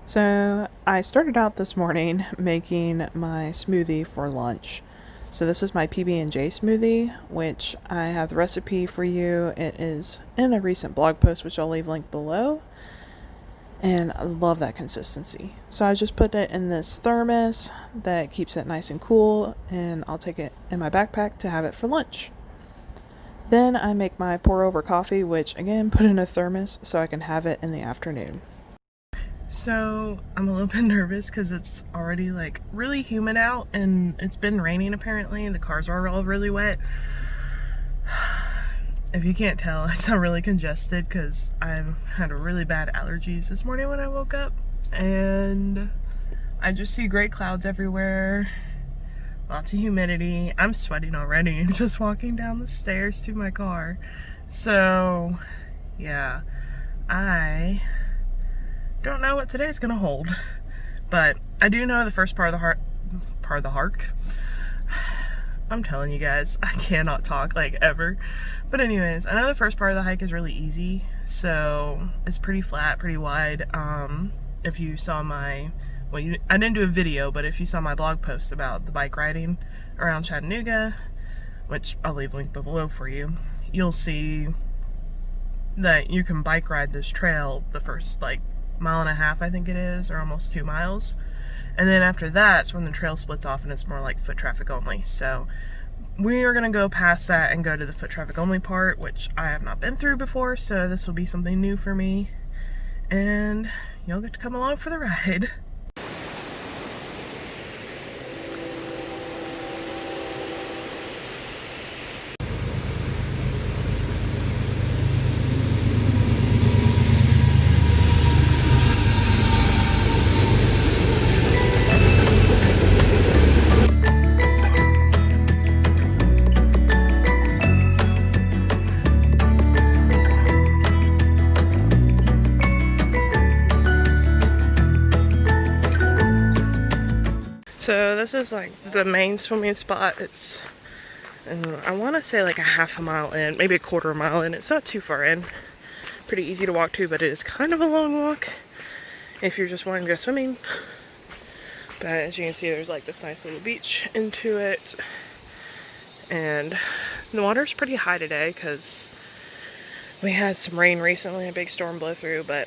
So I started out this morning making my smoothie for lunch. So this is my PB&J smoothie, which I have the recipe for you. It is in a recent blog post, which I'll leave linked below. And I love that consistency. So I just put it in this thermos that keeps it nice and cool, and I'll take it in my backpack to have it for lunch. Then I make my pour over coffee, which again put in a thermos so I can have it in the afternoon. So I'm a little bit nervous because it's already like really humid out and it's been raining apparently, and the cars are all really wet. If you can't tell, I sound really congested because I've had really bad allergies this morning when I woke up, and I just see gray clouds everywhere, lots of humidity. I'm sweating already just walking down the stairs to my car. So yeah, I don't know what today's gonna hold, but I do know the first part of the hike. I'm telling you guys, I cannot talk like ever. But anyways, I know the first part of the hike is really easy, so it's pretty flat, pretty wide. If you saw I didn't do a video, but if you saw my blog post about the bike riding around Chattanooga, which I'll leave linked below for you, you'll see that you can bike ride this trail the first mile and a half, I think it is, or almost 2 miles. And then after that's when the trail splits off and it's more like foot traffic only. So we are going to go past that and go to the foot traffic only part, which I have not been through before, so this will be something new for me. And you'll get to come along for the ride. So this is like the main swimming spot. It's, I want to say like a half a mile in, maybe a quarter of a mile in. It's not too far in. Pretty easy to walk to, but it is kind of a long walk if you're just wanting to go swimming. But as you can see, there's like this nice little beach into it. And the water's pretty high today because we had some rain recently, a big storm blew through. But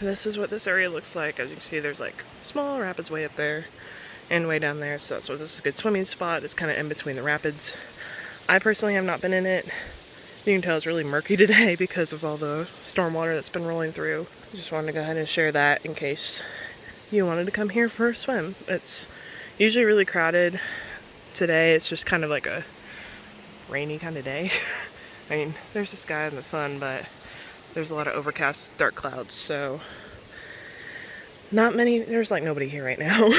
this is what this area looks like. As you can see, there's like small rapids way up there and way down there, so that's what this is a good swimming spot. It's kind of in between the rapids. I personally have not been in it. You can tell it's really murky today because of all the storm water that's been rolling through. Just wanted to go ahead and share that in case you wanted to come here for a swim. It's usually really crowded. Today it's just kind of like a rainy kind of day. I mean, there's the sky and the sun, but there's a lot of overcast dark clouds, so there's like nobody here right now.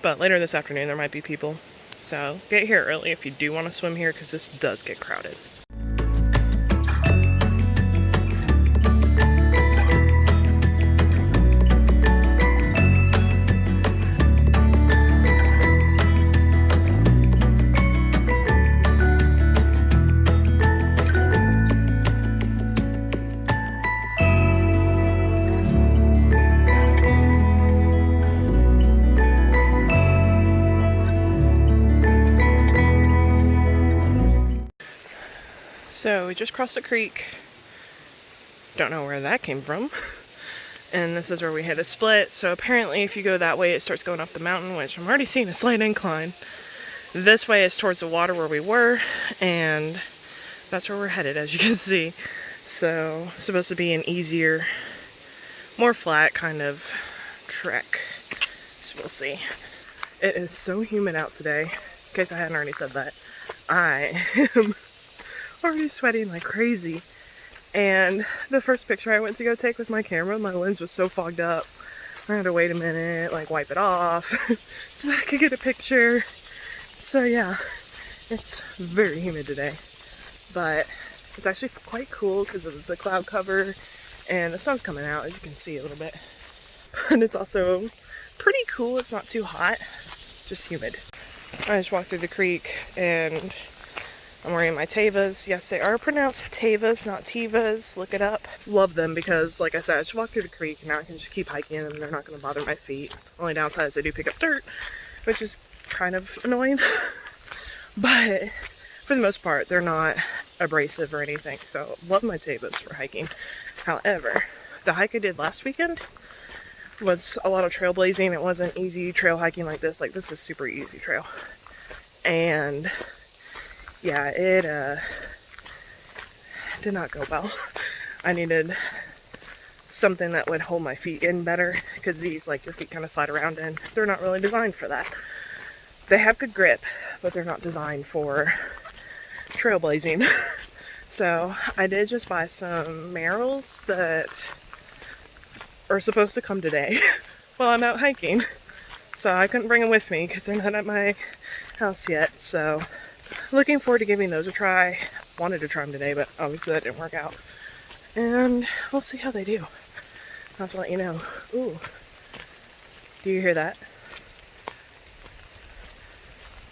But later this afternoon there might be people. So get here early if you do want to swim here, because this does get crowded. So we just crossed a creek. Don't know where that came from. And this is where we hit a split. So apparently if you go that way, it starts going up the mountain, which I'm already seeing a slight incline. This way is towards the water where we were, and that's where we're headed, as you can see. So it's supposed to be an easier, more flat kind of trek. So we'll see. It is so humid out today. In case I hadn't already said that. I am already sweating like crazy, and the first picture I went to go take with my camera, my lens was so fogged up I had to wait a minute, wipe it off so I could get a picture. So yeah, it's very humid today, but it's actually quite cool because of the cloud cover and the sun's coming out, as you can see a little bit. And it's also pretty cool. It's not too hot, just humid. I just walked through the creek and I'm wearing my Tevas. Yes, they are pronounced Tevas, not Tevas. Look it up. Love them because, like I said, I just walk through the creek and now I can just keep hiking and they're not going to bother my feet. Only downside is they do pick up dirt, which is kind of annoying. But for the most part, they're not abrasive or anything. So love my Tevas for hiking. However, the hike I did last weekend was a lot of trailblazing. It wasn't easy trail hiking like this. Like, this is super easy trail. And yeah, it did not go well. I needed something that would hold my feet in better, because these, like, your feet kind of slide around and they're not really designed for that. They have good grip, but they're not designed for trailblazing. So I did just buy some Merrells that are supposed to come today while I'm out hiking. So I couldn't bring them with me because they're not at my house yet. So looking forward to giving those a try. Wanted to try them today, but obviously that didn't work out. And we'll see how they do. I'll have to let you know. Ooh. Do you hear that?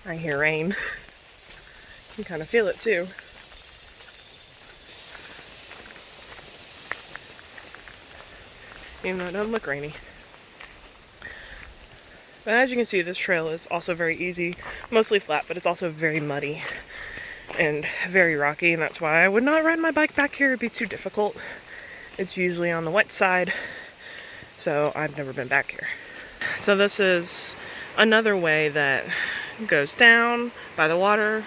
I hear rain. You can kind of feel it too. Even though it doesn't look rainy. But as you can see, this trail is also very easy, mostly flat, but it's also very muddy and very rocky, and that's why I would not ride my bike back here. It'd be too difficult. It's usually on the wet side, so I've never been back here. So this is another way that goes down by the water,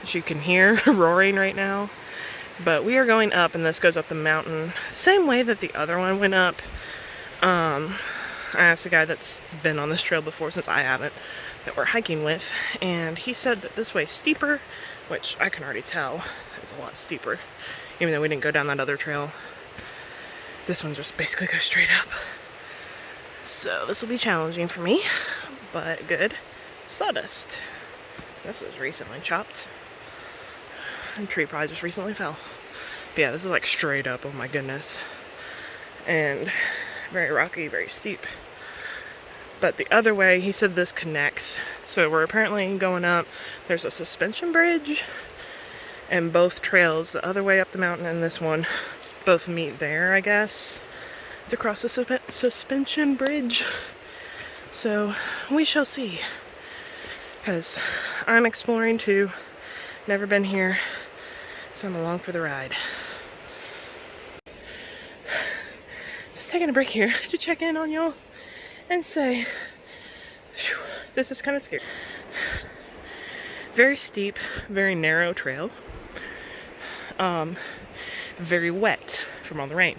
which you can hear roaring right now. But we are going up, and this goes up the mountain, same way that the other one went up. I asked a guy that's been on this trail before, since I haven't, that we're hiking with, and he said that this way's steeper, which I can already tell is a lot steeper. Even though we didn't go down that other trail, this one just basically goes straight up. So this will be challenging for me, but good. Sawdust. This was recently chopped. The tree probably just recently fell. But yeah, this is like straight up, oh my goodness. And very rocky, very steep. But the other way, he said this connects. So we're apparently going up. There's a suspension bridge. And both trails, the other way up the mountain and this one, both meet there, I guess, to cross the suspension bridge. So we shall see. Because I'm exploring too. Never been here. So I'm along for the ride. Just taking a break here to check in on y'all and say, whew, this is kind of scary. Very steep, very narrow trail. Very wet from all the rain,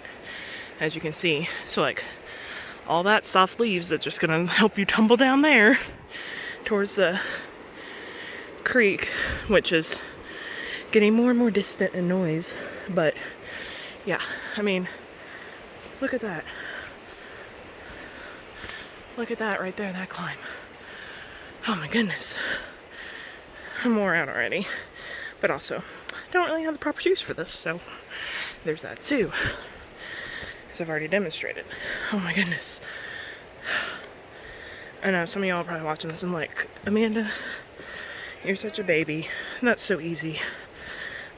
as you can see. So like all that soft leaves that's just gonna help you tumble down there towards the creek, which is getting more and more distant in noise. But yeah, I mean, look at that. Look at that right there, that climb. Oh my goodness. I'm wore out already. But also, I don't really have the proper shoes for this, so there's that too. As I've already demonstrated. Oh my goodness. I know some of y'all are probably watching this and like, Amanda, you're such a baby. That's so easy.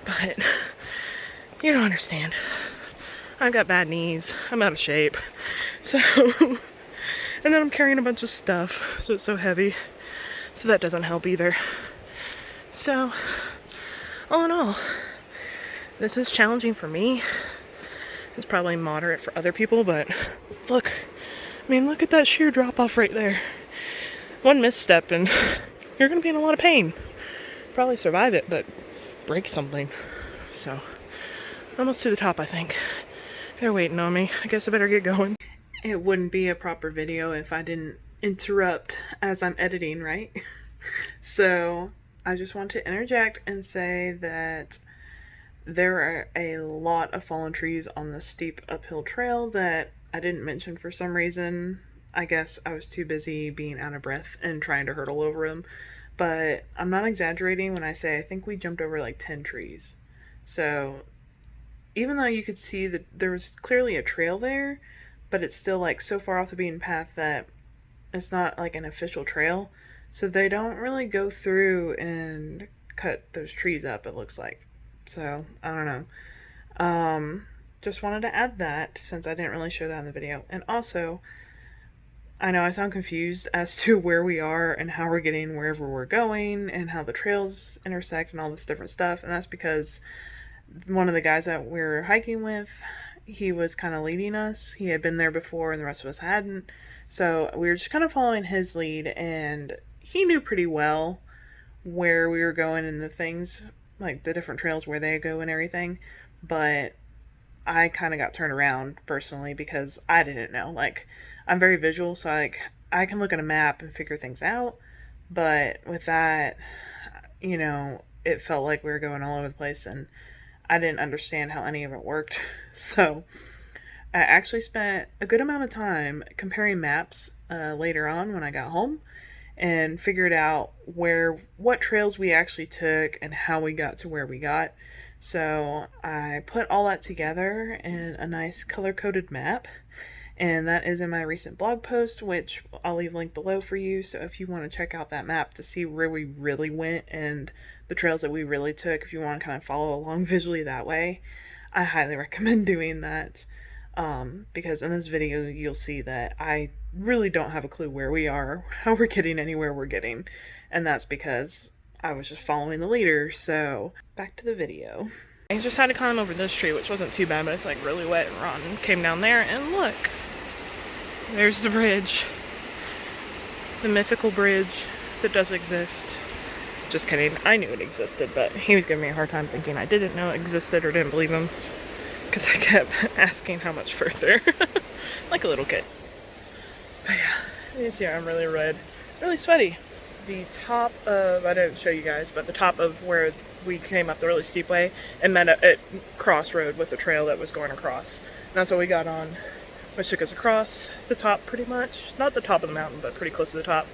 But you don't understand. I've got bad knees. I'm out of shape. So, and then I'm carrying a bunch of stuff, so it's so heavy. So that doesn't help either. So, all in all, this is challenging for me. It's probably moderate for other people, but look. I mean, look at that sheer drop off right there. One misstep and you're going to be in a lot of pain. Probably survive it, but break something. So, almost to the top, I think. They're waiting on me. I guess I better get going. It wouldn't be a proper video if I didn't interrupt as I'm editing, right? So, I just want to interject and say that there are a lot of fallen trees on the steep uphill trail that I didn't mention for some reason. I guess I was too busy being out of breath and trying to hurdle over them. But I'm not exaggerating when I say I think we jumped over like 10 trees. So even though you could see that there was clearly a trail there, but it's still like so far off the beaten path that it's not like an official trail. So they don't really go through and cut those trees up, it looks like. So, I don't know. Just wanted to add that since I didn't really show that in the video. And also, I know I sound confused as to where we are and how we're getting wherever we're going and how the trails intersect and all this different stuff. And that's because one of the guys that we were hiking with, he was kind of leading us. He had been there before and the rest of us hadn't. So we were just kind of following his lead, and he knew pretty well where we were going and the things, like the different trails where they go and everything. But I kind of got turned around personally because I didn't know. Like, I'm very visual, so I can look at a map and figure things out. But with that, you know, it felt like we were going all over the place, and I didn't understand how any of it worked. So I actually spent a good amount of time comparing maps later on when I got home, and figured out what trails we actually took and how we got to where we got. So I put all that together in a nice color-coded map, and that is in my recent blog post, which I'll leave a link below for you. So if you want to check out that map to see where we really went and the trails that we really took, if you want to kind of follow along visually that way, I highly recommend doing that. Because in this video you'll see that I really don't have a clue where we are, how we're getting anywhere we're getting, and that's because I was just following the leader. So back to the video. I just had to climb over this tree, which wasn't too bad, but it's like really wet and rotten. Came down there and look, there's the bridge, the mythical bridge that does exist. Just kidding, I knew it existed, but he was giving me a hard time thinking I didn't know it existed or didn't believe him, because I kept asking how much further, like a little kid. But yeah, you see I'm really red, really sweaty. The top of, I didn't show you guys, but the top of where we came up the really steep way and met at crossroad with the trail that was going across. And that's what we got on, which took us across the top pretty much. Not the top of the mountain, but pretty close to the top,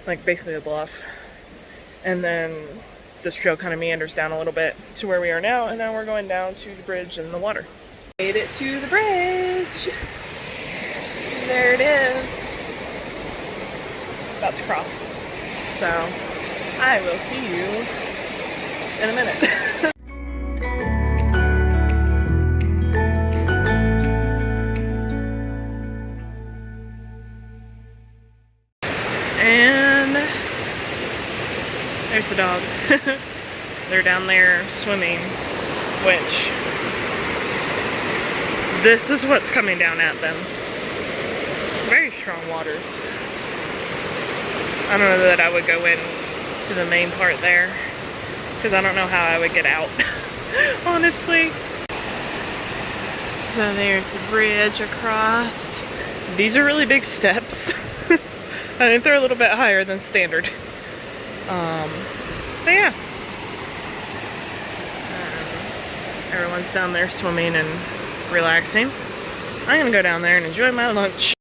like basically a bluff. And then this trail kind of meanders down a little bit to where we are now, and now we're going down to the bridge and the water. Made it to the bridge. There it is. About to cross. So I will see you in a minute. And there's the dog. They're down there swimming, which this is what's coming down at them. Very strong waters. I don't know that I would go in to the main part there, because I don't know how I would get out, honestly. So there's the bridge across. These are really big steps. I think they're a little bit higher than standard. But yeah. Everyone's down there swimming and relaxing. I'm gonna go down there and enjoy my lunch.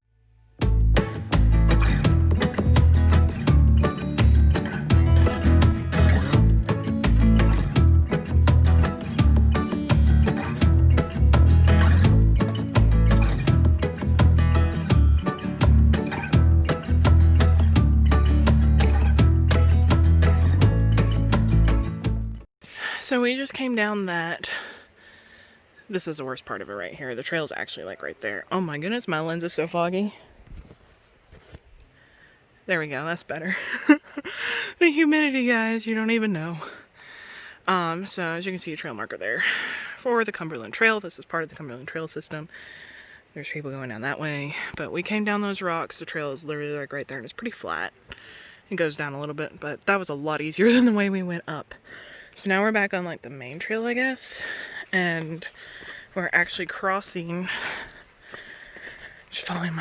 So we just came down that, this is the worst part of it right here. The trail's actually like right there. Oh my goodness, my lens is so foggy. There we go, that's better. The humidity, guys, you don't even know. So as you can see, a trail marker there for the Cumberland Trail. This is part of the Cumberland Trail system. There's people going down that way, but we came down those rocks. The trail is literally like right there, and it's pretty flat. It goes down a little bit, but that was a lot easier than the way we went up. So now we're back on like the main trail, I guess, and we're actually crossing, just following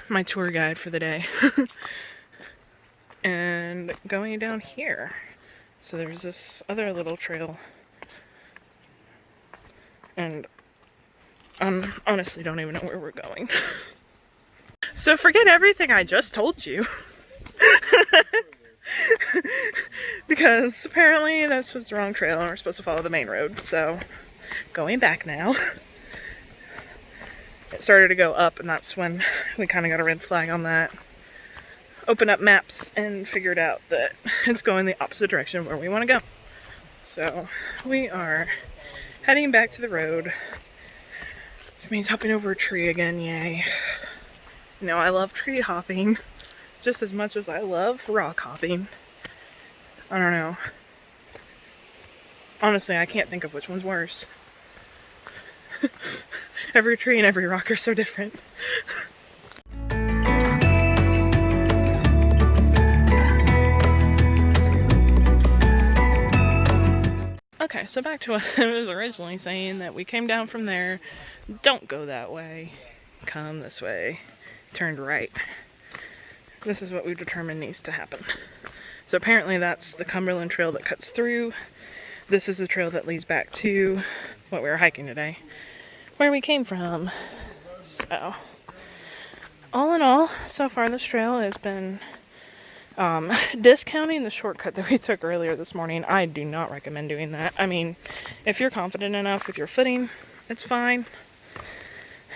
my tour guide for the day, and going down here. So there's this other little trail, and I honestly don't even know where we're going. So forget everything I just told you. Because apparently this was the wrong trail and we're supposed to follow the main road. So going back now. It started to go up, and that's when we kind of got a red flag on that. Opened up maps and figured out that it's going the opposite direction of where we want to go. So we are heading back to the road. This means hopping over a tree again, yay. You know, I love tree hopping just as much as I love rock hopping. I don't know. Honestly, I can't think of which one's worse. Every tree and every rock are so different. Okay, so back to what I was originally saying, that we came down from there. Don't go that way. Come this way. Turned right. This is what we've determined needs to happen. So apparently that's the Cumberland Trail that cuts through. This is the trail that leads back to what we were hiking today, where we came from. So, all in all, so far this trail has been, discounting the shortcut that we took earlier this morning. I do not recommend doing that. I mean, if you're confident enough with your footing, it's fine.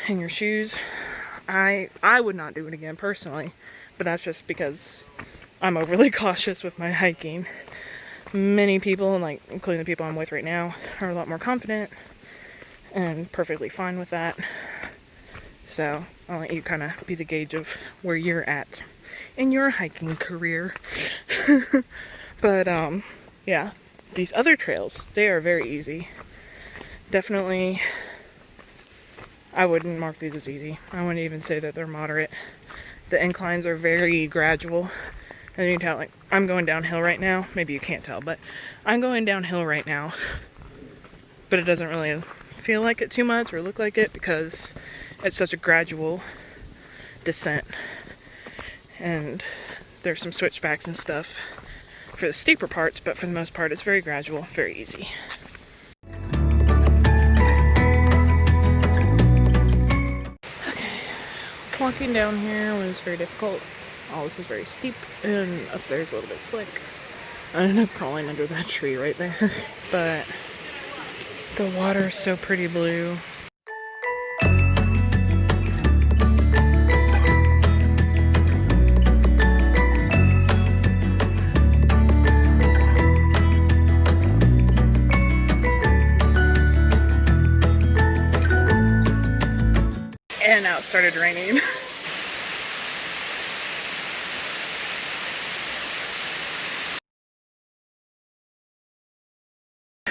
And your shoes, I would not do it again personally, but that's just because I'm overly cautious with my hiking. Many people, like including the people I'm with right now, are a lot more confident and perfectly fine with that. So I'll let you kind of be the gauge of where you're at in your hiking career. But yeah, these other trails, they are very easy. Definitely, I wouldn't mark these as easy. I wouldn't even say that they're moderate. The inclines are very gradual. And you can tell, like, I'm going downhill right now. Maybe you can't tell, but I'm going downhill right now. But it doesn't really feel like it too much or look like it because it's such a gradual descent. And there's some switchbacks and stuff for the steeper parts, but for the most part, it's very gradual, very easy. Okay, walking down here was very difficult. All this is very steep, and up there's a little bit slick. I ended up crawling under that tree right there. But the water is so pretty blue. And now it started raining.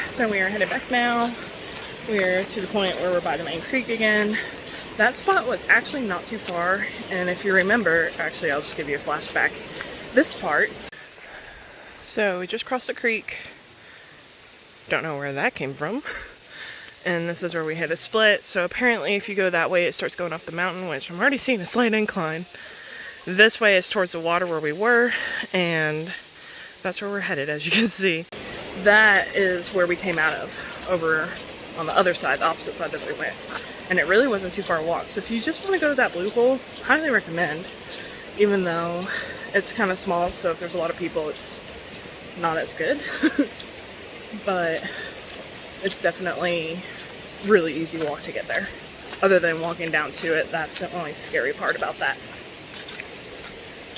So we are headed back now. We're to the point where we're by the main creek again. That spot was actually not too far, and if you remember, actually I'll just give you a flashback. This part, so we just crossed the creek. Don't know where that came from. And this is where we hit a split. So apparently if you go that way, it starts going up the mountain, which I'm already seeing a slight incline. This way is towards the water where we were, and that's where we're headed, as you can see. That is where we came out of, over on the other side, the opposite side that we went. And it really wasn't too far a walk. So if you just want to go to that blue hole, highly recommend. Even though it's kind of small, so if there's a lot of people, it's not as good. But it's definitely really easy walk to get there. Other than walking down to it, that's the only scary part about that.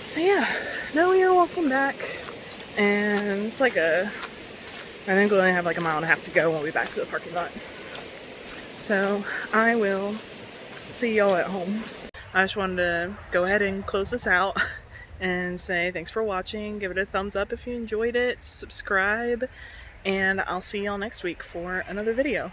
So yeah, now we are walking back, and it's like I think we only have like a mile and a half to go when we'll be back to the parking lot. So I will see y'all at home. I just wanted to go ahead and close this out and say thanks for watching. Give it a thumbs up if you enjoyed it, subscribe, and I'll see y'all next week for another video.